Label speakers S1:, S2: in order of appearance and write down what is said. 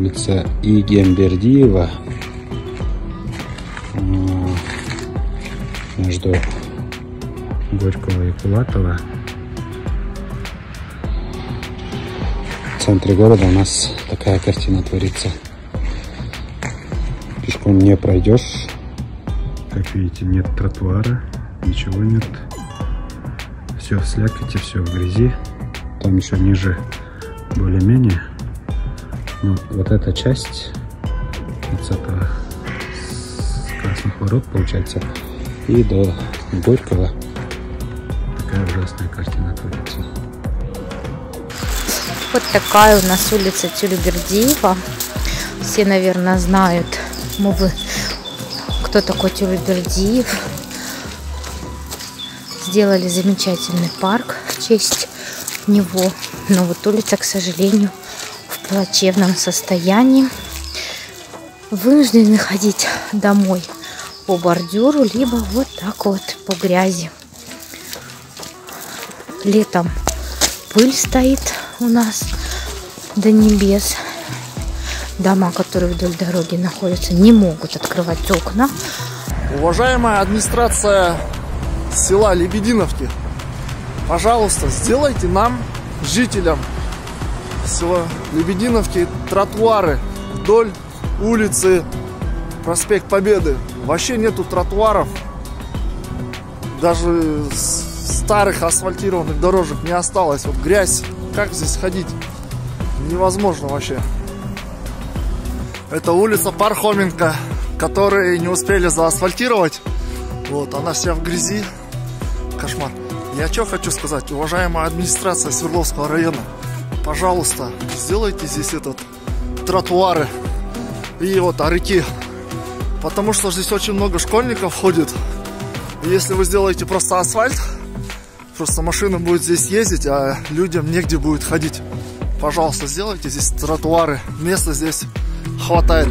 S1: улица Игембердиева. Между Горького и Пулатова. В центре города у нас такая картина творится. Пешком не пройдешь. Как видите, нет тротуара, ничего нет. Все в слякоти, все в грязи. Там еще ниже более-менее. Но вот эта часть с Красных Ворот, получается, и до Горького такая ужасная картина творится.
S2: Вот такая у нас улица Тюлебердиева. Все, наверное, знают, кто такой Тюлебердиев. Сделали замечательный парк в честь него. Но вот улица, к сожалению, в плачевном состоянии. Вынуждены ходить домой по бордюру, либо вот так вот по грязи. Летом пыль стоит у нас до небес. Дома, которые вдоль дороги находятся, не могут открывать окна.
S3: Уважаемая администрация села Лебединовки, пожалуйста, сделайте нам, жителям села Лебединовки, тротуары вдоль улицы Проспект Победы. Вообще нету тротуаров, даже старых асфальтированных дорожек не осталось. Вот грязь, как здесь ходить? Невозможно вообще. Это улица Пархоменко, которую не успели заасфальтировать. Вот, она вся в грязи. Кошмар. Я что хочу сказать, уважаемая администрация Свердловского района, пожалуйста, сделайте здесь тротуары и вот арыки. Потому что здесь очень много школьников ходит. И если вы сделаете просто асфальт, просто машина будет здесь ездить, а людям негде будет ходить. Пожалуйста, сделайте здесь тротуары. Места здесь хватает.